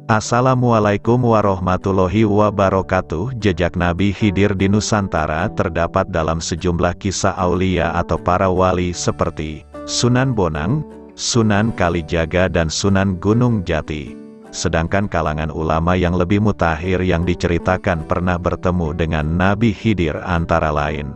Assalamualaikum warahmatullahi wabarakatuh. Jejak Nabi Khidir di Nusantara terdapat dalam sejumlah kisah aulia atau para wali seperti Sunan Bonang, Sunan Kalijaga dan Sunan Gunung Jati. Sedangkan kalangan ulama yang lebih mutakhir yang diceritakan pernah bertemu dengan Nabi Khidir antara lain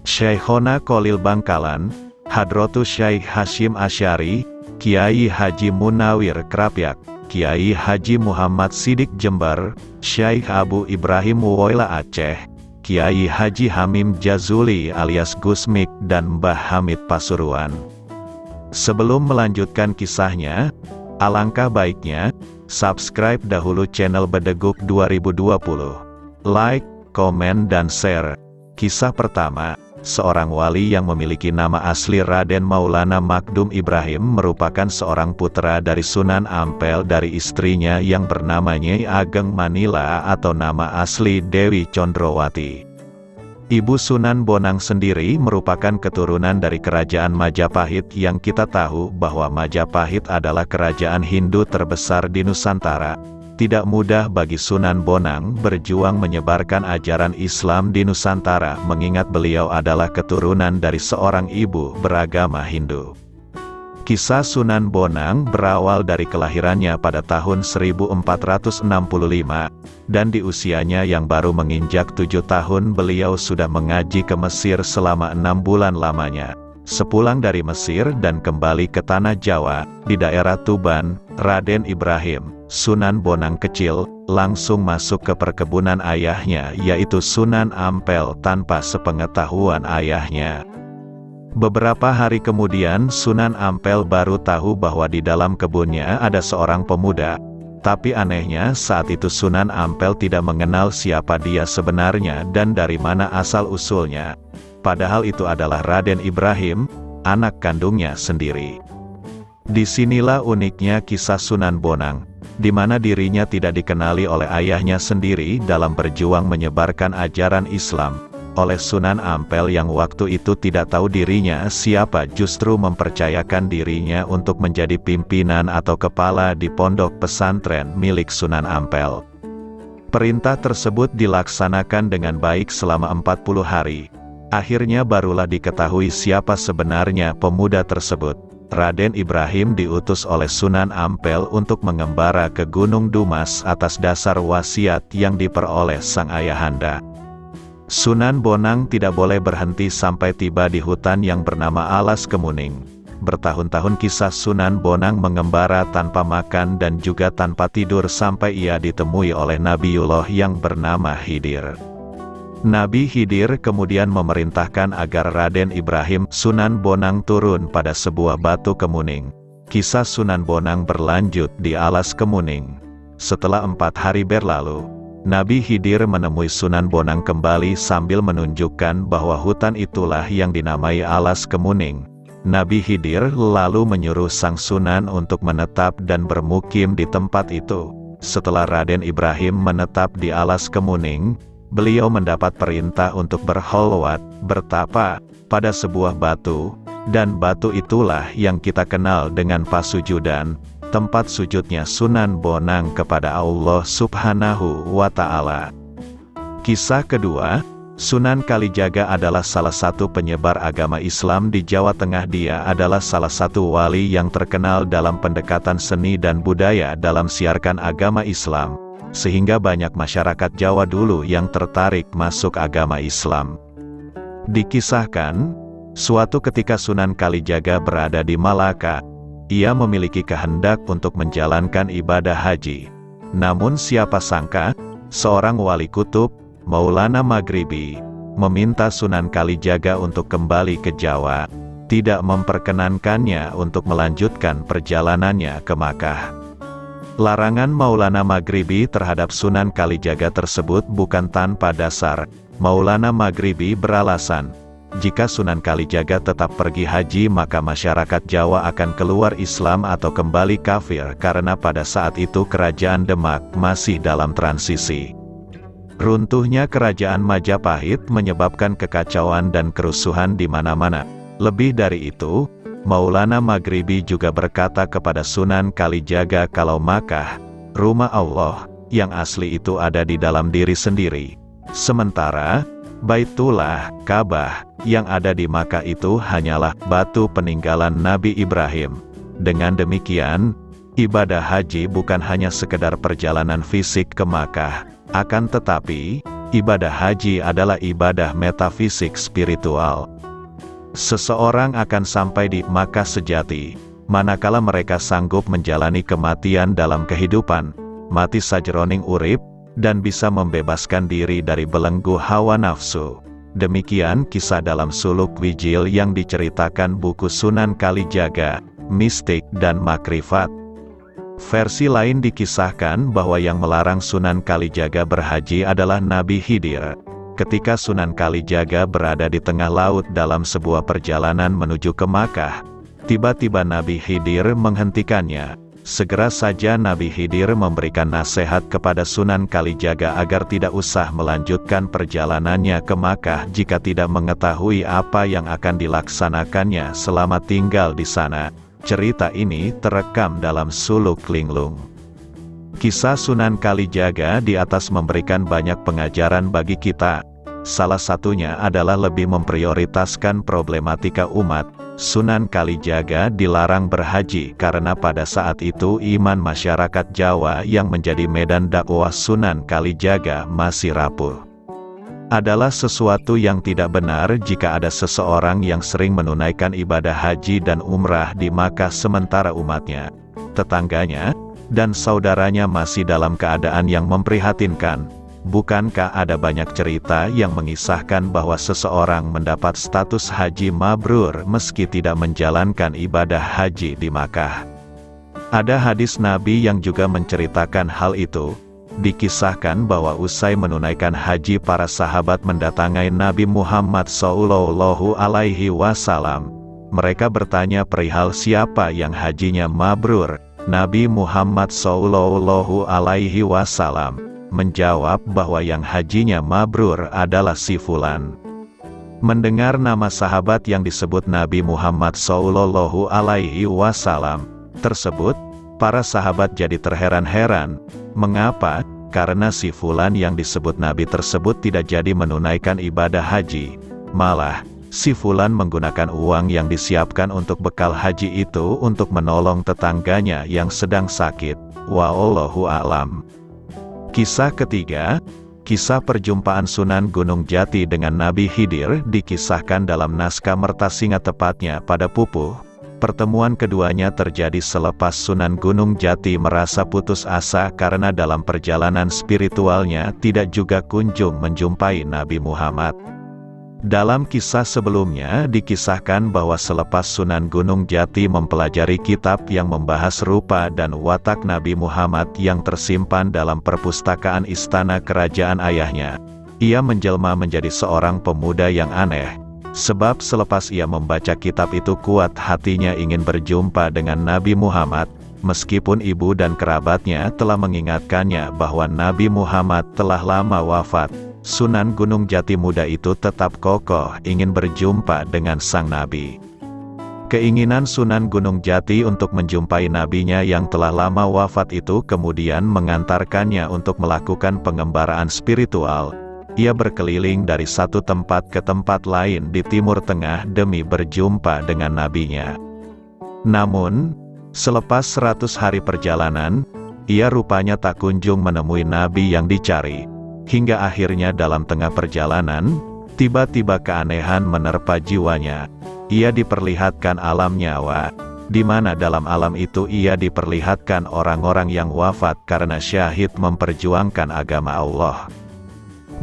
Syekhona Kholil Bangkalan, Hadratus Syekh Hasyim Asy'ari, Kiai Haji Munawir Krapyak, Kiai Haji Muhammad Sidik Jember, Syekh Abu Ibrahim Woyla Aceh, Kiai Haji Hamim Jazuli alias Gusmik dan Mbah Hamid Pasuruan. Sebelum melanjutkan kisahnya, alangkah baiknya, subscribe dahulu channel Bedeguk 2020. Like, komen dan share. Kisah pertama, seorang wali yang memiliki nama asli Raden Maulana Makdum Ibrahim merupakan seorang putra dari Sunan Ampel dari istrinya yang bernama Nyai Ageng Manila atau nama asli Dewi Condrowati. Ibu Sunan Bonang sendiri merupakan keturunan dari kerajaan Majapahit yang kita tahu bahwa Majapahit adalah kerajaan Hindu terbesar di Nusantara. Tidak mudah bagi Sunan Bonang berjuang menyebarkan ajaran Islam di Nusantara mengingat beliau adalah keturunan dari seorang ibu beragama Hindu. Kisah Sunan Bonang berawal dari kelahirannya pada tahun 1465, dan di usianya yang baru menginjak 7 tahun beliau sudah mengaji ke Mesir selama 6 bulan lamanya. Sepulang dari Mesir dan kembali ke Tanah Jawa, di daerah Tuban, Raden Ibrahim, Sunan Bonang kecil, langsung masuk ke perkebunan ayahnya yaitu Sunan Ampel tanpa sepengetahuan ayahnya. Beberapa hari kemudian Sunan Ampel baru tahu bahwa di dalam kebunnya ada seorang pemuda. Tapi anehnya saat itu Sunan Ampel tidak mengenal siapa dia sebenarnya dan dari mana asal-usulnya. Padahal itu adalah Raden Ibrahim, anak kandungnya sendiri. Disinilah uniknya kisah Sunan Bonang, di mana dirinya tidak dikenali oleh ayahnya sendiri dalam berjuang menyebarkan ajaran Islam. Oleh Sunan Ampel yang waktu itu tidak tahu dirinya siapa justru mempercayakan dirinya untuk menjadi pimpinan atau kepala di pondok pesantren milik Sunan Ampel. Perintah tersebut dilaksanakan dengan baik selama 40 hari. Akhirnya barulah diketahui siapa sebenarnya pemuda tersebut. Raden Ibrahim diutus oleh Sunan Ampel untuk mengembara ke Gunung Dumas atas dasar wasiat yang diperoleh sang ayahanda. Sunan Bonang tidak boleh berhenti sampai tiba di hutan yang bernama Alas Kemuning. Bertahun-tahun kisah Sunan Bonang mengembara tanpa makan dan juga tanpa tidur sampai ia ditemui oleh Nabiullah yang bernama Khidir. Nabi Khidir kemudian memerintahkan agar Raden Ibrahim Sunan Bonang turun pada sebuah batu kemuning. Kisah Sunan Bonang berlanjut di Alas Kemuning. Setelah 4 hari berlalu, Nabi Khidir menemui Sunan Bonang kembali sambil menunjukkan bahwa hutan itulah yang dinamai Alas Kemuning. Nabi Khidir lalu menyuruh sang Sunan untuk menetap dan bermukim di tempat itu. Setelah Raden Ibrahim menetap di Alas Kemuning, beliau mendapat perintah untuk berkholwat, bertapa, pada sebuah batu, dan batu itulah yang kita kenal dengan Pasujudan, tempat sujudnya Sunan Bonang kepada Allah Subhanahu wa Ta'ala. Kisah kedua, Sunan Kalijaga adalah salah satu penyebar agama Islam di Jawa Tengah. Dia adalah salah satu wali yang terkenal dalam pendekatan seni dan budaya dalam siarkan agama Islam, sehingga banyak masyarakat Jawa dulu yang tertarik masuk agama Islam. Dikisahkan, suatu ketika Sunan Kalijaga berada di Malaka, ia memiliki kehendak untuk menjalankan ibadah haji. Namun siapa sangka, seorang wali kutub, Maulana Maghribi, meminta Sunan Kalijaga untuk kembali ke Jawa, tidak memperkenankannya untuk melanjutkan perjalanannya ke Makkah. Larangan Maulana Maghribi terhadap Sunan Kalijaga tersebut bukan tanpa dasar. Maulana Maghribi beralasan, jika Sunan Kalijaga tetap pergi haji maka masyarakat Jawa akan keluar Islam atau kembali kafir karena pada saat itu kerajaan Demak masih dalam transisi. Runtuhnya kerajaan Majapahit menyebabkan kekacauan dan kerusuhan di mana-mana. Lebih dari itu, Maulana Maghribi juga berkata kepada Sunan Kalijaga kalau Makkah, rumah Allah, yang asli itu ada di dalam diri sendiri. Sementara, Baitullah, Ka'bah, yang ada di Makkah itu hanyalah batu peninggalan Nabi Ibrahim. Dengan demikian, ibadah haji bukan hanya sekedar perjalanan fisik ke Makkah, akan tetapi, ibadah haji adalah ibadah metafisik spiritual. Seseorang akan sampai di Makkah sejati, manakala mereka sanggup menjalani kematian dalam kehidupan, mati sajroning urip, dan bisa membebaskan diri dari belenggu hawa nafsu. Demikian kisah dalam suluk Wijil yang diceritakan buku Sunan Kalijaga, Mistik dan Makrifat. Versi lain dikisahkan bahwa yang melarang Sunan Kalijaga berhaji adalah Nabi Khidir. Ketika Sunan Kalijaga berada di tengah laut dalam sebuah perjalanan menuju ke Makkah, tiba-tiba Nabi Khidir menghentikannya. Segera saja Nabi Khidir memberikan nasihat kepada Sunan Kalijaga agar tidak usah melanjutkan perjalanannya ke Makkah jika tidak mengetahui apa yang akan dilaksanakannya selama tinggal di sana. Cerita ini terekam dalam suluk Linglung. Kisah Sunan Kalijaga di atas memberikan banyak pengajaran bagi kita. Salah satunya adalah lebih memprioritaskan problematika umat. Sunan Kalijaga dilarang berhaji karena pada saat itu iman masyarakat Jawa yang menjadi medan dakwah Sunan Kalijaga masih rapuh. Adalah sesuatu yang tidak benar jika ada seseorang yang sering menunaikan ibadah haji dan umrah di Makkah sementara umatnya, tetangganya, dan saudaranya masih dalam keadaan yang memprihatinkan. Bukankah ada banyak cerita yang mengisahkan bahwa seseorang mendapat status haji mabrur meski tidak menjalankan ibadah haji di Makkah? Ada hadis Nabi yang juga menceritakan hal itu. Dikisahkan bahwa usai menunaikan haji para sahabat mendatangi Nabi Muhammad SAW. Mereka bertanya perihal siapa yang hajinya mabrur. Nabi Muhammad SAW menjawab bahwa yang hajinya mabrur adalah si Fulan. Mendengar nama sahabat yang disebut Nabi Muhammad SAW tersebut, para sahabat jadi terheran-heran. Mengapa? Karena si Fulan yang disebut Nabi tersebut tidak jadi menunaikan ibadah haji. Malah, si Fulan menggunakan uang yang disiapkan untuk bekal haji itu untuk menolong tetangganya yang sedang sakit. Wallahu a'lam. Kisah ketiga, kisah perjumpaan Sunan Gunung Jati dengan Nabi Khidir dikisahkan dalam naskah Mertasinga, tepatnya pada Pupuh. Pertemuan keduanya terjadi selepas Sunan Gunung Jati merasa putus asa karena dalam perjalanan spiritualnya tidak juga kunjung menjumpai Nabi Muhammad. Dalam kisah sebelumnya dikisahkan bahwa selepas Sunan Gunung Jati mempelajari kitab yang membahas rupa dan watak Nabi Muhammad yang tersimpan dalam perpustakaan istana kerajaan ayahnya, ia menjelma menjadi seorang pemuda yang aneh. Sebab selepas ia membaca kitab itu kuat hatinya ingin berjumpa dengan Nabi Muhammad, meskipun ibu dan kerabatnya telah mengingatkannya bahwa Nabi Muhammad telah lama wafat. Sunan Gunung Jati muda itu tetap kokoh ingin berjumpa dengan sang Nabi. Keinginan Sunan Gunung Jati untuk menjumpai nabinya yang telah lama wafat itu kemudian mengantarkannya untuk melakukan pengembaraan spiritual. Ia berkeliling dari satu tempat ke tempat lain di Timur Tengah demi berjumpa dengan nabinya. Namun, selepas 100 hari perjalanan, ia rupanya tak kunjung menemui nabi yang dicari. Hingga akhirnya dalam tengah perjalanan, tiba-tiba keanehan menerpa jiwanya. Ia diperlihatkan alam nyawa, di mana dalam alam itu ia diperlihatkan orang-orang yang wafat karena syahid memperjuangkan agama Allah.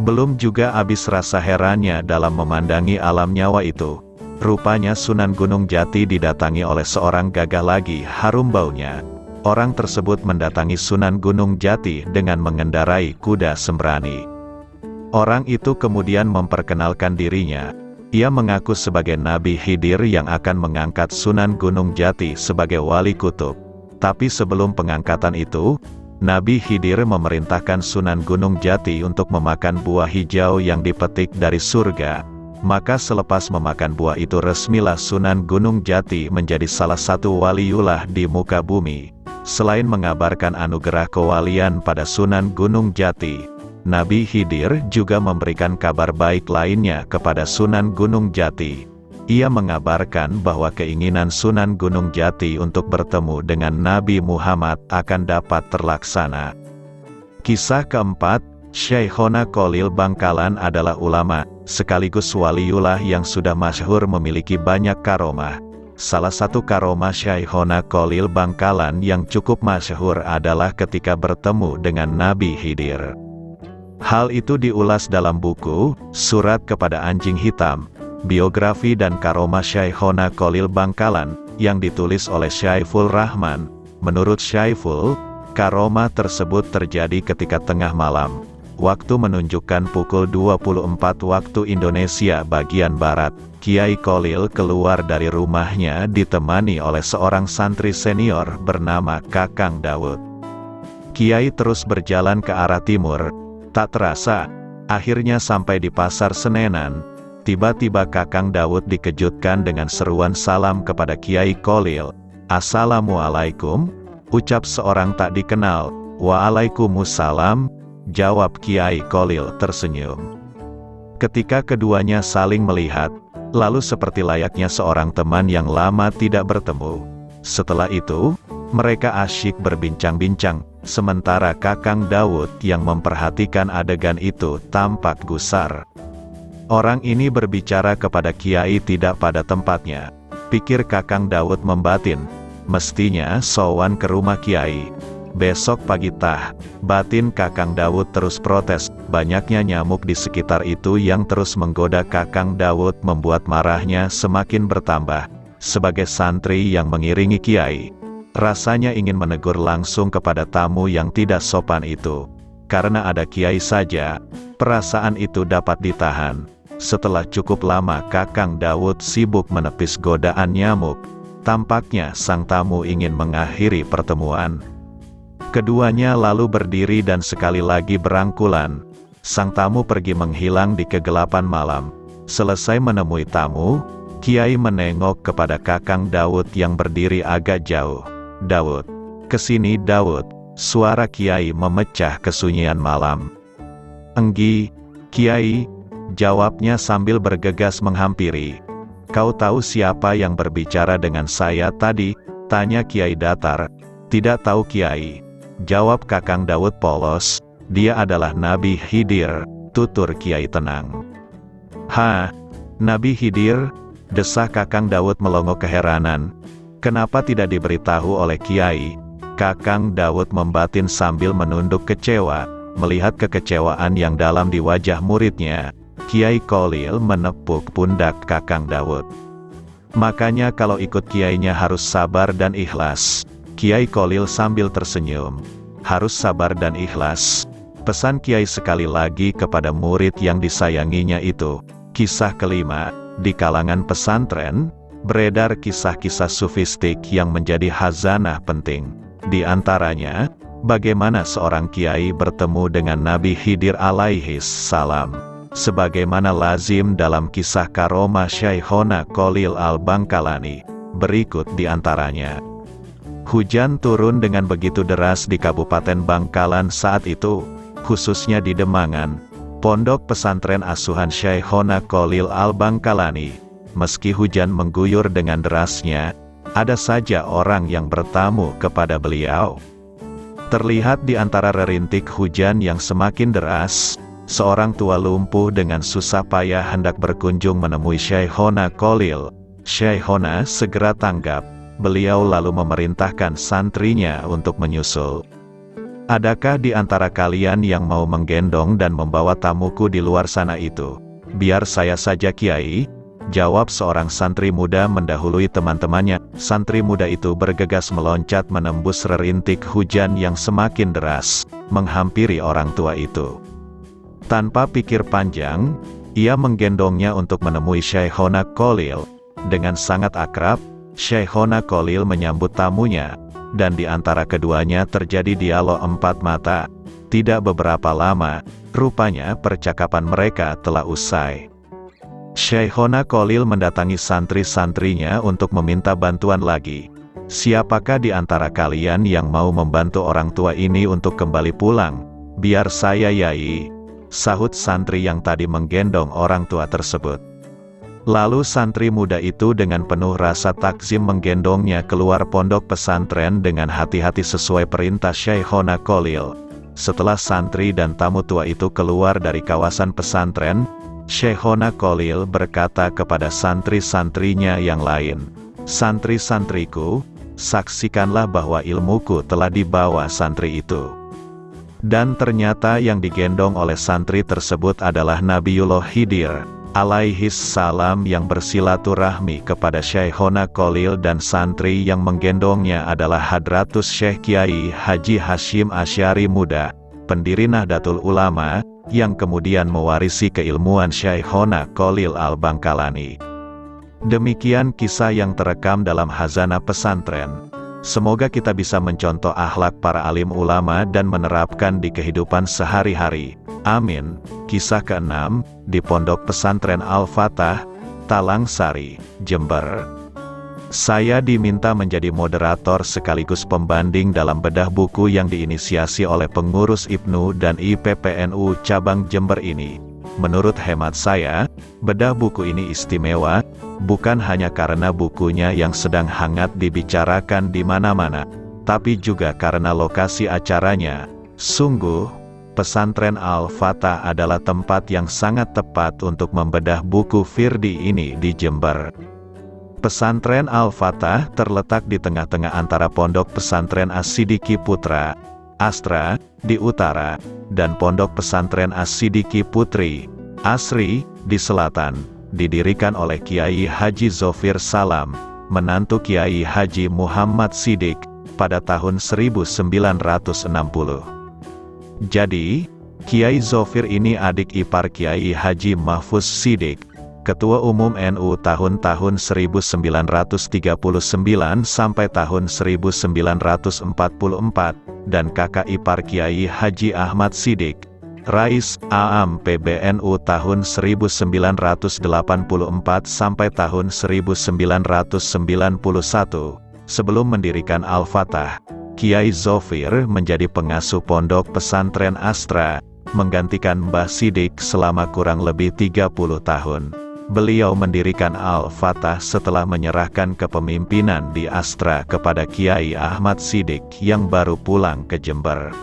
Belum juga habis rasa herannya dalam memandangi alam nyawa itu. Rupanya Sunan Gunung Jati didatangi oleh seorang gagah lagi harum baunya. Orang tersebut mendatangi Sunan Gunung Jati dengan mengendarai kuda sembrani. Orang itu kemudian memperkenalkan dirinya. Ia mengaku sebagai Nabi Khidir yang akan mengangkat Sunan Gunung Jati sebagai wali kutub. Tapi sebelum pengangkatan itu, Nabi Khidir memerintahkan Sunan Gunung Jati untuk memakan buah hijau yang dipetik dari surga. Maka selepas memakan buah itu resmilah Sunan Gunung Jati menjadi salah satu waliullah di muka bumi. Selain mengabarkan anugerah kewalian pada Sunan Gunung Jati, Nabi Khidir juga memberikan kabar baik lainnya kepada Sunan Gunung Jati. Ia mengabarkan bahwa keinginan Sunan Gunung Jati untuk bertemu dengan Nabi Muhammad akan dapat terlaksana. Kisah keempat, Syekhona Kholil Bangkalan adalah ulama, sekaligus waliullah yang sudah masyhur memiliki banyak karomah. Salah satu karomah Syekhona Kholil Bangkalan yang cukup masyhur adalah ketika bertemu dengan Nabi Khidir. Hal itu diulas dalam buku, Surat Kepada Anjing Hitam, Biografi dan Karomah Syekhona Kholil Bangkalan, yang ditulis oleh Syaiful Rahman. Menurut Syaiful, karomah tersebut terjadi ketika tengah malam. Waktu menunjukkan pukul 24 waktu Indonesia bagian Barat. Kiai Kholil keluar dari rumahnya ditemani oleh seorang santri senior bernama Kakang Daud. Kiai terus berjalan ke arah timur. Tak terasa, akhirnya sampai di Pasar Senenan. Tiba-tiba Kakang Daud dikejutkan dengan seruan salam kepada Kiai Kholil. "Assalamualaikum," ucap seorang tak dikenal. "Waalaikumsalam," jawab Kiai Kholil tersenyum. Ketika keduanya saling melihat, lalu seperti layaknya seorang teman yang lama tidak bertemu. Setelah itu, mereka asyik berbincang-bincang, sementara Kakang Daud yang memperhatikan adegan itu tampak gusar. Orang ini berbicara kepada Kiai tidak pada tempatnya. Pikir Kakang Daud membatin, mestinya sowan ke rumah Kiai. Besok pagi batin Kakang Daud terus protes. Banyaknya nyamuk di sekitar itu yang terus menggoda Kakang Daud membuat marahnya semakin bertambah. Sebagai santri yang mengiringi Kiai, rasanya ingin menegur langsung kepada tamu yang tidak sopan itu. Karena ada Kiai saja, perasaan itu dapat ditahan. Setelah cukup lama Kakang Daud sibuk menepis godaan nyamuk, tampaknya sang tamu ingin mengakhiri pertemuan. Keduanya lalu berdiri dan sekali lagi berangkulan. Sang tamu pergi menghilang di kegelapan malam. Selesai menemui tamu, Kiai menengok kepada Kakang Daud yang berdiri agak jauh. "Daud, kesini Daud," suara Kiai memecah kesunyian malam. "Enggi, Kiai," jawabnya sambil bergegas menghampiri. "Kau tahu siapa yang berbicara dengan saya tadi?" tanya Kiai datar. "Tidak tahu Kiai," jawab Kakang Daud polos. "Dia adalah Nabi Khidir," tutur Kiai tenang. "Hah? Nabi Khidir?" desah Kakang Daud melongo keheranan. "Kenapa tidak diberitahu oleh Kiai?" Kakang Daud membatin sambil menunduk kecewa. Melihat kekecewaan yang dalam di wajah muridnya, Kiai Kholil menepuk pundak Kakang Daud. "Makanya kalau ikut kiainya harus sabar dan ikhlas." Kiai Kholil sambil tersenyum. "Harus sabar dan ikhlas," pesan Kiai sekali lagi kepada murid yang disayanginya itu. Kisah kelima, di kalangan pesantren, beredar kisah-kisah sufistik yang menjadi khazanah penting. Di antaranya, bagaimana seorang kiai bertemu dengan Nabi Khidir alaihi salam. Sebagaimana lazim dalam kisah karomah Syekhona Kholil al-Bangkalani, berikut di antaranya. Hujan turun dengan begitu deras di Kabupaten Bangkalan saat itu, khususnya di Demangan, pondok pesantren asuhan Syekhona Kholil al-Bangkalani. Meski hujan mengguyur dengan derasnya, ada saja orang yang bertamu kepada beliau. Terlihat di antara rerintik hujan yang semakin deras, seorang tua lumpuh dengan susah payah hendak berkunjung menemui Syekhona Kholil. Syekhona segera tanggap. Beliau lalu memerintahkan santrinya untuk menyusul. "Adakah di antara kalian yang mau menggendong dan membawa tamuku di luar sana itu?" "Biar saya saja Kiai," jawab seorang santri muda mendahului teman-temannya. Santri muda itu bergegas meloncat menembus rerintik hujan yang semakin deras, menghampiri orang tua itu. Tanpa pikir panjang, ia menggendongnya untuk menemui Syekhona Kholil. Dengan sangat akrab, Syekhona Kholil menyambut tamunya, dan di antara keduanya terjadi dialog empat mata. Tidak beberapa lama, rupanya percakapan mereka telah usai. Syekhona Kholil mendatangi santri-santrinya untuk meminta bantuan lagi. siapakah di antara kalian yang mau membantu orang tua ini untuk kembali pulang? Biar saya Yai, sahut santri yang tadi menggendong orang tua tersebut. Lalu santri muda itu dengan penuh rasa takzim menggendongnya keluar pondok pesantren dengan hati-hati sesuai perintah Syekhona Khalil. Setelah santri dan tamu tua itu keluar dari kawasan pesantren, Syekhona Khalil berkata kepada santri-santrinya yang lain, "Santri-santriku, saksikanlah bahwa ilmuku telah dibawa santri itu." Dan ternyata yang digendong oleh santri tersebut adalah Nabiullah Khidir alaihis salam yang bersilaturahmi kepada Syekhona Khalil, dan santri yang menggendongnya adalah Hadratus Syekh Kiai Haji Hashim Asy'ari Muda, pendiri Nahdlatul Ulama, yang kemudian mewarisi keilmuan Syekhona Khalil Al-Bangkalani. Demikian kisah yang terekam dalam Khazanah Pesantren. Semoga kita bisa mencontoh akhlak para alim ulama dan menerapkan di kehidupan sehari-hari. Amin. Kisah ke-6, di Pondok Pesantren Al-Fatah, Talang Sari, Jember. Saya diminta menjadi moderator sekaligus pembanding dalam bedah buku yang diinisiasi oleh pengurus IPNU dan IPPNU Cabang Jember ini. Menurut hemat saya, bedah buku ini istimewa, bukan hanya karena bukunya yang sedang hangat dibicarakan di mana-mana, tapi juga karena lokasi acaranya. Sungguh, Pesantren Al-Fatah adalah tempat yang sangat tepat untuk membedah buku Firdi ini di Jember. Pesantren Al-Fatah terletak di tengah-tengah antara Pondok Pesantren As-Sidiki Putra, Astra, di utara, dan Pondok Pesantren As-Sidiki Putri, Asri, di selatan, didirikan oleh Kiai Haji Zofir Salam, menantu Kiai Haji Muhammad Sidik, pada tahun 1960. Jadi, Kiai Zofir ini adik ipar Kiai Haji Mahfuz Sidik, Ketua Umum NU tahun-tahun 1939 sampai tahun 1944, dan kakak ipar Kiai Haji Ahmad Sidik, Rais Aam PBNU tahun 1984 sampai tahun 1991. Sebelum mendirikan Al-Fatah, Kiai Zofir menjadi pengasuh Pondok Pesantren Astra, menggantikan Mbah Sidik selama kurang lebih 30 tahun. Beliau mendirikan Al-Fatah setelah menyerahkan kepemimpinan di Astra kepada Kiai Ahmad Sidik yang baru pulang ke Jember.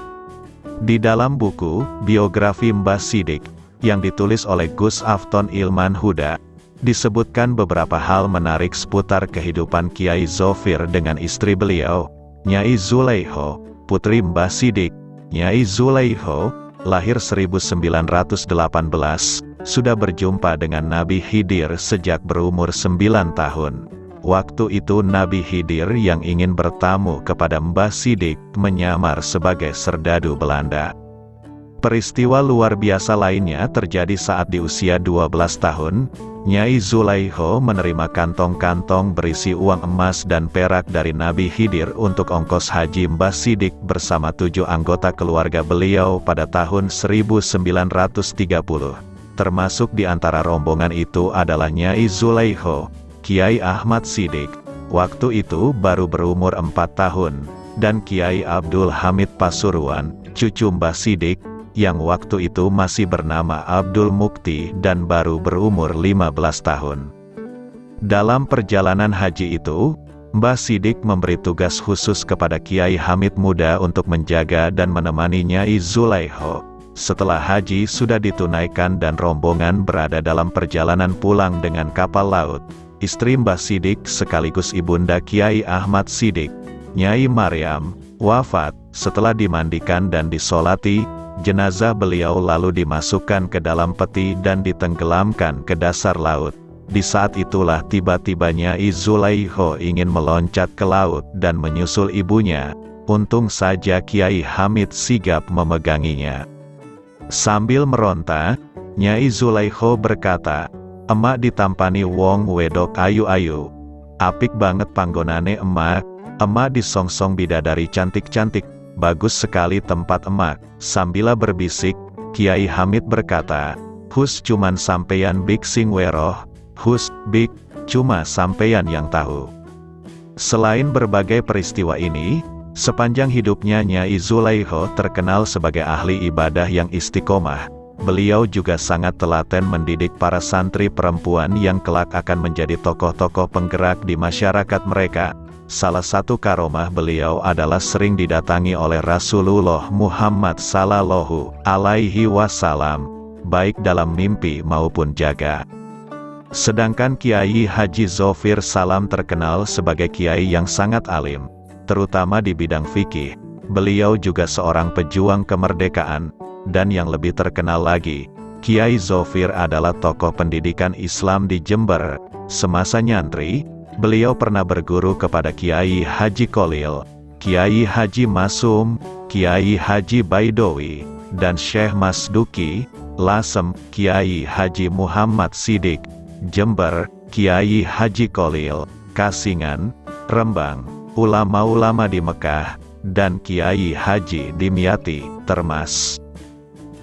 Di dalam buku, biografi Mbah Sidik, yang ditulis oleh Gus Afton Ilman Huda, disebutkan beberapa hal menarik seputar kehidupan Kiai Zofir dengan istri beliau, Nyai Zulaiho, putri Mbah Sidik. Nyai Zulaiho, lahir 1918, sudah berjumpa dengan Nabi Khidir sejak berumur 9 tahun. Waktu itu Nabi Khidir yang ingin bertamu kepada Mbah Sidik menyamar sebagai serdadu Belanda. Peristiwa luar biasa lainnya terjadi saat di usia 12 tahun, Nyai Zulaiho menerima kantong-kantong berisi uang emas dan perak dari Nabi Khidir untuk ongkos haji Mbah Sidik bersama 7 anggota keluarga beliau pada tahun 1930. Termasuk di antara rombongan itu adalah Nyai Zulaiho, Kiai Ahmad Sidik, waktu itu baru berumur 4 tahun, dan Kiai Abdul Hamid Pasuruan, cucu Mbah Sidik, yang waktu itu masih bernama Abdul Mukti dan baru berumur 15 tahun. Dalam perjalanan haji itu, Mbah Sidik memberi tugas khusus kepada Kiai Hamid Muda untuk menjaga dan menemani Nyai Zulaiho. Setelah haji sudah ditunaikan dan rombongan berada dalam perjalanan pulang dengan kapal laut, istri Mbah Sidik sekaligus ibunda Kiai Ahmad Sidik, Nyai Maryam, wafat. Setelah dimandikan dan disolati, jenazah beliau lalu dimasukkan ke dalam peti dan ditenggelamkan ke dasar laut. Di saat itulah tiba-tiba Nyai Zulaiho ingin meloncat ke laut dan menyusul ibunya. Untung saja Kiai Hamid sigap memeganginya. Sambil meronta, Nyai Zulaiho berkata, "Emak ditampani wong wedok ayu-ayu. Apik banget panggonane emak, emak disongsong bidadari cantik-cantik. Bagus sekali tempat emak." Sambil berbisik, Kiai Hamid berkata, "Hus cuman sampeyan bik sing weroh, hus bik, cuma sampeyan yang tahu." Selain berbagai peristiwa ini, sepanjang hidupnya Nyai Zulaiho terkenal sebagai ahli ibadah yang istiqomah. Beliau juga sangat telaten mendidik para santri perempuan yang kelak akan menjadi tokoh-tokoh penggerak di masyarakat mereka. Salah satu karomah beliau adalah sering didatangi oleh Rasulullah Muhammad Sallallahu Alaihi Wasallam, baik dalam mimpi maupun jaga. Sedangkan Kiai Haji Zofir Salam terkenal sebagai kiai yang sangat alim, terutama di bidang fikih. Beliau juga seorang pejuang kemerdekaan, dan yang lebih terkenal lagi, Kiai Zofir adalah tokoh pendidikan Islam di Jember. Semasa nyantri, beliau pernah berguru kepada Kiai Haji Kolil, Kiai Haji Masum, Kiai Haji Baidowi, dan Syekh Masduki, Lasem, Kiai Haji Muhammad Sidik, Jember, Kiai Haji Kolil, Kasingan, Rembang, ulama-ulama di Mekah, dan Kiai Haji Dimyati, Termas.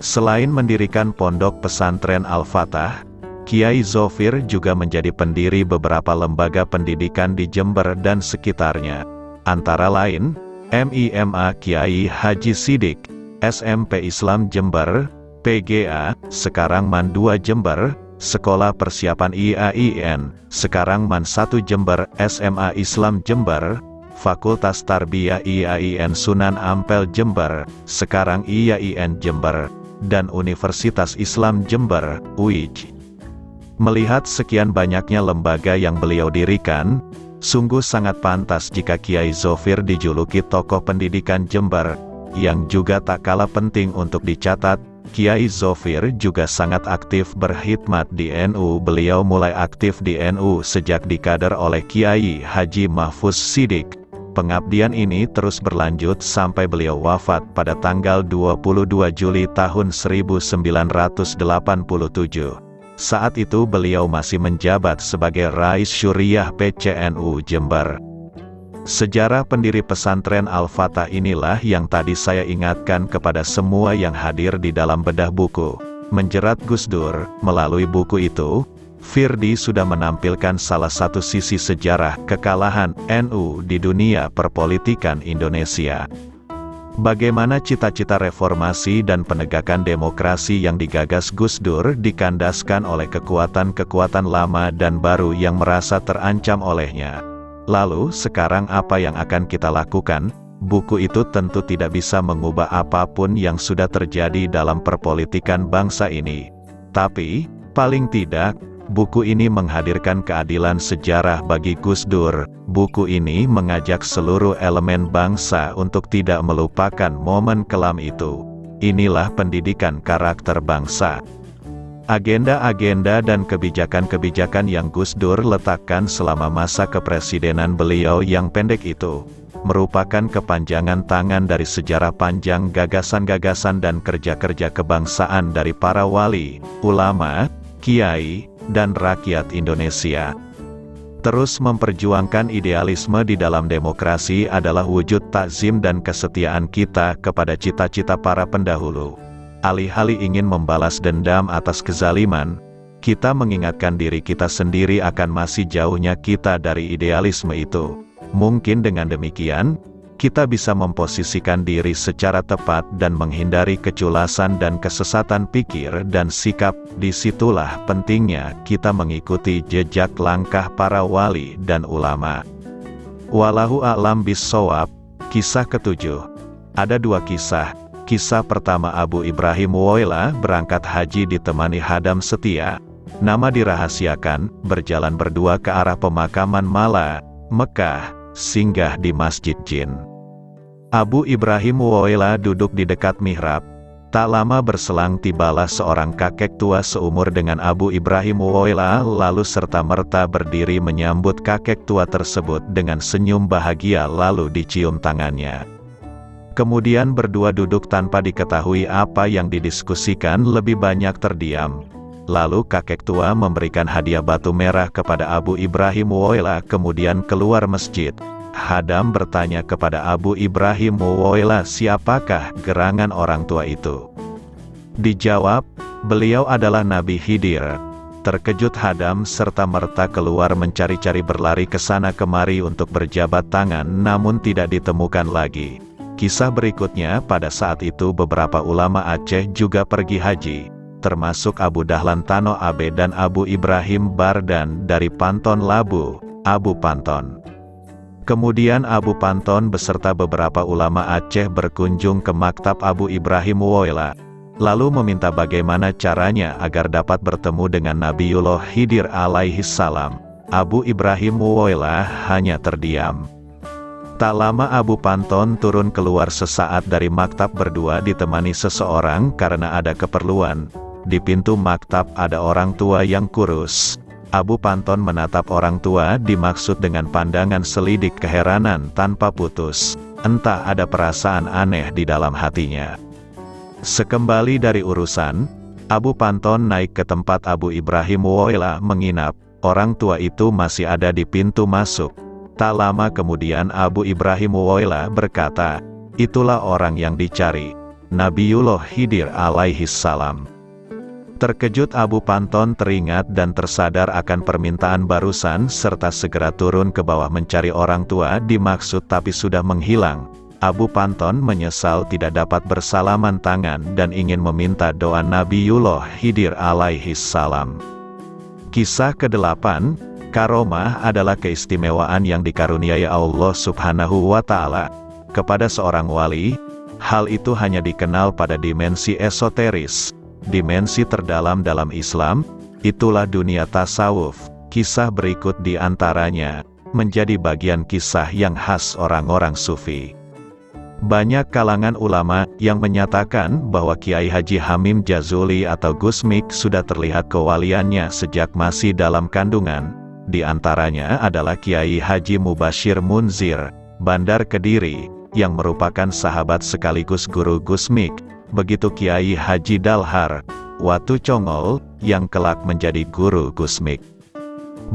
Selain mendirikan pondok pesantren Al-Fatah, Kiai Zofir juga menjadi pendiri beberapa lembaga pendidikan di Jember dan sekitarnya. Antara lain, MIMA Kiai Haji Sidik, SMP Islam Jember, PGA, sekarang MAN 2 Jember, Sekolah Persiapan IAIN, sekarang MAN 1 Jember, SMA Islam Jember, Fakultas Tarbiyah IAIN Sunan Ampel Jember, sekarang IAIN Jember, dan Universitas Islam Jember, UIJ. Melihat sekian banyaknya lembaga yang beliau dirikan, sungguh sangat pantas jika Kiai Zofir dijuluki tokoh pendidikan Jember. Yang juga tak kalah penting untuk dicatat, Kiai Zofir juga sangat aktif berkhidmat di NU. Beliau mulai aktif di NU sejak dikader oleh Kiai Haji Mahfuz Sidik. Pengabdian ini terus berlanjut sampai beliau wafat pada tanggal 22 Juli tahun 1987. Saat itu beliau masih menjabat sebagai Rais Syuriah PCNU Jember. Sejarah pendiri pesantren Al-Fatah inilah yang tadi saya ingatkan kepada semua yang hadir di dalam bedah buku Menjerat Gus Dur. Melalui buku itu, Firdi sudah menampilkan salah satu sisi sejarah kekalahan NU di dunia perpolitikan Indonesia. Bagaimana cita-cita reformasi dan penegakan demokrasi yang digagas Gus Dur dikandaskan oleh kekuatan-kekuatan lama dan baru yang merasa terancam olehnya. Lalu, sekarang apa yang akan kita lakukan? Buku itu tentu tidak bisa mengubah apapun yang sudah terjadi dalam perpolitikan bangsa ini. Tapi, paling tidak, buku ini menghadirkan keadilan sejarah bagi Gus Dur. Buku ini mengajak seluruh elemen bangsa untuk tidak melupakan momen kelam itu. Inilah pendidikan karakter bangsa. Agenda-agenda dan kebijakan-kebijakan yang Gus Dur letakkan selama masa kepresidenan beliau yang pendek itu, merupakan kepanjangan tangan dari sejarah panjang gagasan-gagasan dan kerja-kerja kebangsaan dari para wali, ulama, kiai, dan rakyat Indonesia. Terus memperjuangkan idealisme di dalam demokrasi adalah wujud takzim dan kesetiaan kita kepada cita-cita para pendahulu. Alih-alih ingin membalas dendam atas kezaliman, kita mengingatkan diri kita sendiri akan masih jauhnya kita dari idealisme itu. Mungkin dengan demikian, kita bisa memposisikan diri secara tepat dan menghindari keculasan dan kesesatan pikir dan sikap. Disitulah pentingnya kita mengikuti jejak langkah para wali dan ulama. Wallahu a'lam bissawab. Kisah ketujuh. Ada dua kisah. Kisah pertama, Abu Ibrahim Woyla berangkat haji ditemani Hadam Setia, nama dirahasiakan, berjalan berdua ke arah pemakaman Mala, Mekah, singgah di Masjid Jin. Abu Ibrahim Woyla duduk di dekat mihrab. Tak lama berselang tibalah seorang kakek tua seumur dengan Abu Ibrahim Woyla lalu serta-merta berdiri menyambut kakek tua tersebut dengan senyum bahagia lalu dicium tangannya. Kemudian berdua duduk tanpa diketahui apa yang didiskusikan, lebih banyak terdiam. Lalu kakek tua memberikan hadiah batu merah kepada Abu Ibrahim Woyla kemudian keluar masjid. Hadam bertanya kepada Abu Ibrahim Woyla siapakah gerangan orang tua itu. Dijawab, beliau adalah Nabi Khidir. Terkejut Hadam serta-merta keluar mencari-cari, berlari ke sana kemari untuk berjabat tangan, namun tidak ditemukan lagi. Kisah berikutnya, pada saat itu beberapa ulama Aceh juga pergi haji, termasuk Abu Dahlan Tano Abe dan Abu Ibrahim Bardan dari Panton Labu, Abu Panton. Kemudian Abu Panton beserta beberapa ulama Aceh berkunjung ke maktab Abu Ibrahim Woyla, lalu meminta bagaimana caranya agar dapat bertemu dengan Nabiullah Khidir alaihi salam. Abu Ibrahim Woyla hanya terdiam. Tak lama Abu Panton turun keluar sesaat dari maktab berdua ditemani seseorang karena ada keperluan. Di pintu maktab ada orang tua yang kurus. Abu Panton menatap orang tua dimaksud dengan pandangan selidik keheranan tanpa putus. Entah ada perasaan aneh di dalam hatinya. Sekembali dari urusan, Abu Panton naik ke tempat Abu Ibrahim Woyla menginap. Orang tua itu masih ada di pintu masuk. Tak lama kemudian Abu Ibrahim Woyla berkata, "Itulah orang yang dicari, Nabiullah Khidir alaihi salam." Terkejut Abu Panton teringat dan tersadar akan permintaan barusan serta segera turun ke bawah mencari orang tua dimaksud tapi sudah menghilang. Abu Panton menyesal tidak dapat bersalaman tangan dan ingin meminta doa Nabiullah Khidir alaihi salam. Kisah ke-8, karomah adalah keistimewaan yang dikaruniai Allah subhanahu wa ta'ala kepada seorang wali. Hal itu hanya dikenal pada dimensi esoteris, dimensi terdalam dalam Islam, itulah dunia tasawuf. Kisah berikut di antaranya menjadi bagian kisah yang khas orang-orang sufi. Banyak kalangan ulama yang menyatakan bahwa Kiai Haji Hamim Jazuli atau Gusmik sudah terlihat kewaliannya sejak masih dalam kandungan. Di antaranya adalah Kiai Haji Mubashir Munzir, Bandar Kediri, yang merupakan sahabat sekaligus guru Gusmik. Begitu Kiai Haji Dalhar, Watu Congol, yang kelak menjadi guru Gusmik.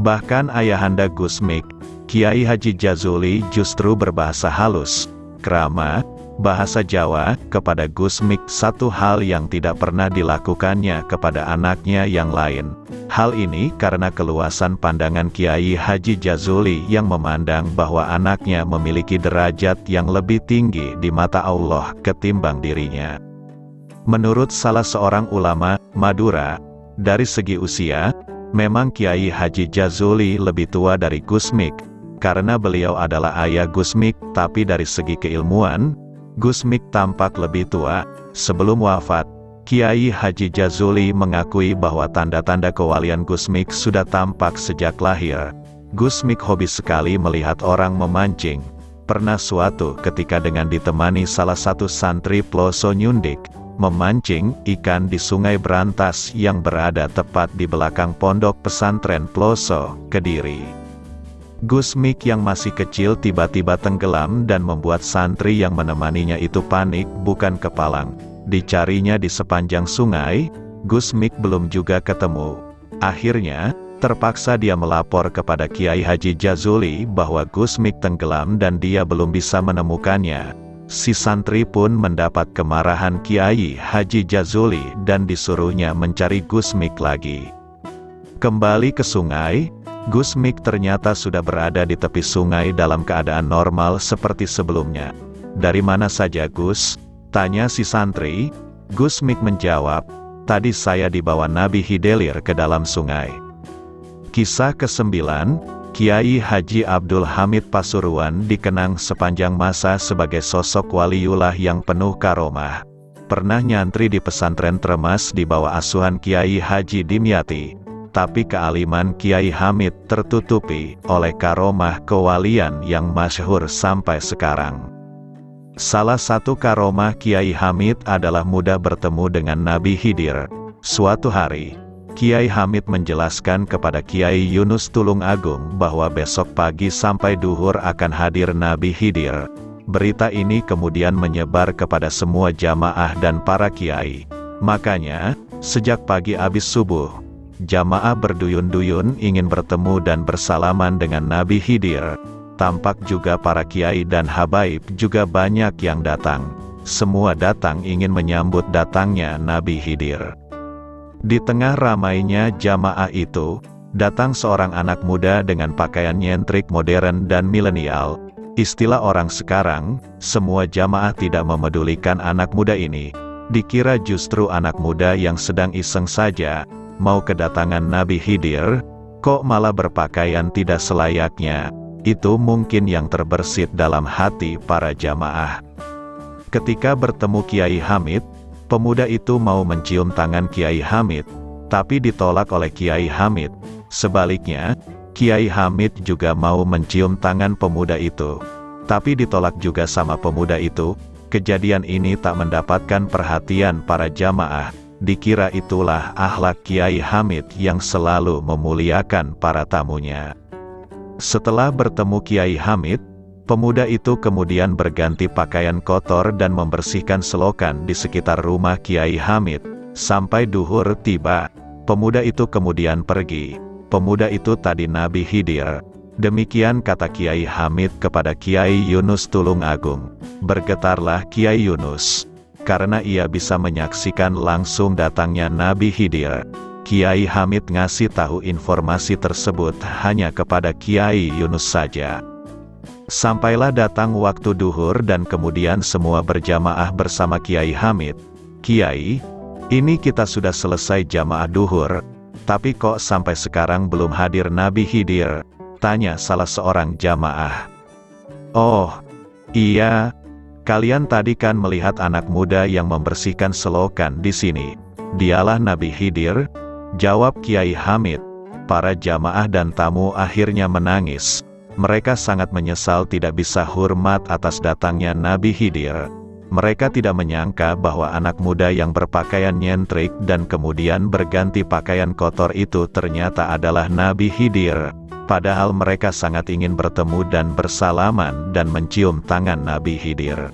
Bahkan ayahanda Gusmik, Kiai Haji Jazuli justru berbahasa halus, krama, bahasa Jawa, kepada Gusmik, satu hal yang tidak pernah dilakukannya kepada anaknya yang lain. Hal ini karena keluasan pandangan Kiai Haji Jazuli yang memandang bahwa anaknya memiliki derajat yang lebih tinggi di mata Allah ketimbang dirinya. Menurut salah seorang ulama Madura, dari segi usia, memang Kiai Haji Jazuli lebih tua dari Gusmik, karena beliau adalah ayah Gusmik, tapi dari segi keilmuan, Gusmik tampak lebih tua. Sebelum wafat, Kiai Haji Jazuli mengakui bahwa tanda-tanda kewalian Gusmik sudah tampak sejak lahir. Gusmik hobi sekali melihat orang memancing. Pernah suatu ketika dengan ditemani salah satu santri Ploso Nyundik, memancing ikan di Sungai Berantas yang berada tepat di belakang pondok pesantren Ploso, Kediri. Gusmik yang masih kecil tiba-tiba tenggelam dan membuat santri yang menemaninya itu panik bukan kepalang. Dicarinya di sepanjang sungai, Gusmik belum juga ketemu. Akhirnya, terpaksa dia melapor kepada Kiai Haji Jazuli bahwa Gusmik tenggelam dan dia belum bisa menemukannya. Si santri pun mendapat kemarahan Kiai Haji Jazuli dan disuruhnya mencari Gusmik lagi. Kembali ke sungai, Gusmik ternyata sudah berada di tepi sungai dalam keadaan normal seperti sebelumnya. "Dari mana saja Gus?" tanya si santri. Gusmik menjawab, "Tadi saya dibawa Nabi Khidir ke dalam sungai." Kisah ke-9, Kiai Haji Abdul Hamid Pasuruan dikenang sepanjang masa sebagai sosok waliullah yang penuh karomah. Pernah nyantri di pesantren Tremas di bawah asuhan Kiai Haji Dimyati, tapi kealiman Kiai Hamid tertutupi oleh karomah kewalian yang masyhur sampai sekarang. Salah satu karomah Kiai Hamid adalah mudah bertemu dengan Nabi Khidir. Suatu hari, Kiai Hamid menjelaskan kepada Kiai Yunus Tulung Agung bahwa besok pagi sampai duhur akan hadir Nabi Khidir. Berita ini kemudian menyebar kepada semua jamaah dan para kiai. Makanya, sejak pagi abis subuh, jamaah berduyun-duyun ingin bertemu dan bersalaman dengan Nabi Khidir. Tampak juga para kiai dan habaib juga banyak yang datang. Semua datang ingin menyambut datangnya Nabi Khidir. Di tengah ramainya jamaah itu, datang seorang anak muda dengan pakaian nyentrik modern dan milenial. Istilah orang sekarang, semua jamaah tidak memedulikan anak muda ini. Dikira justru anak muda yang sedang iseng saja, mau kedatangan Nabi Khidir, kok malah berpakaian tidak selayaknya. Itu mungkin yang terbersit dalam hati para jamaah. Ketika bertemu Kiai Hamid, pemuda itu mau mencium tangan Kiai Hamid, tapi ditolak oleh Kiai Hamid. Sebaliknya, Kiai Hamid juga mau mencium tangan pemuda itu, tapi ditolak juga sama pemuda itu. Kejadian ini tak mendapatkan perhatian para jamaah. Dikira itulah akhlak Kiai Hamid yang selalu memuliakan para tamunya. Setelah bertemu Kiai Hamid, pemuda itu kemudian berganti pakaian kotor dan membersihkan selokan di sekitar rumah Kiai Hamid. Sampai duhur tiba, pemuda itu kemudian pergi. Pemuda itu tadi Nabi Khidir. Demikian kata Kiai Hamid kepada Kiai Yunus Tulungagung. Bergetarlah Kiai Yunus, karena ia bisa menyaksikan langsung datangnya Nabi Khidir. Kiai Hamid ngasih tahu informasi tersebut hanya kepada Kiai Yunus saja. Sampailah datang waktu duhur dan kemudian semua berjamaah bersama Kiai Hamid. Kiai, ini kita sudah selesai jamaah duhur, tapi kok sampai sekarang belum hadir Nabi Khidir? Tanya salah seorang jamaah. Oh, iya, kalian tadi kan melihat anak muda yang membersihkan selokan di sini. Dialah Nabi Khidir, jawab Kiai Hamid. Para jamaah dan tamu akhirnya menangis. Mereka sangat menyesal tidak bisa hormat atas datangnya Nabi Khidir. Mereka tidak menyangka bahwa anak muda yang berpakaian nyentrik dan kemudian berganti pakaian kotor itu ternyata adalah Nabi Khidir. Padahal mereka sangat ingin bertemu dan bersalaman dan mencium tangan Nabi Khidir.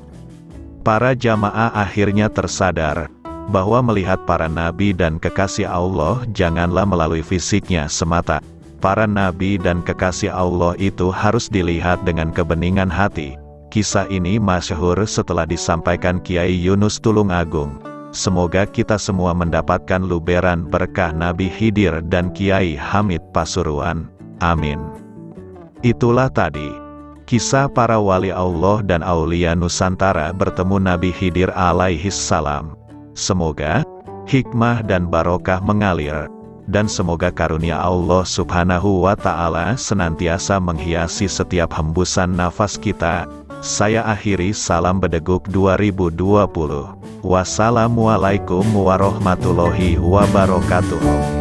Para jamaah akhirnya tersadar bahwa melihat para nabi dan kekasih Allah janganlah melalui fisiknya semata. Para nabi dan kekasih Allah itu harus dilihat dengan kebeningan hati. Kisah ini masyhur setelah disampaikan Kiai Yunus Tulungagung. Semoga kita semua mendapatkan luberan berkah Nabi Khidir dan Kiai Hamid Pasuruan. Amin. Itulah tadi kisah para wali Allah dan aulia Nusantara bertemu Nabi Khidir alaihi salam. Semoga hikmah dan barokah mengalir, dan semoga karunia Allah subhanahu wa ta'ala senantiasa menghiasi setiap hembusan nafas kita. Saya akhiri salam bedeguk 2020. Wassalamualaikum warahmatullahi wabarakatuh.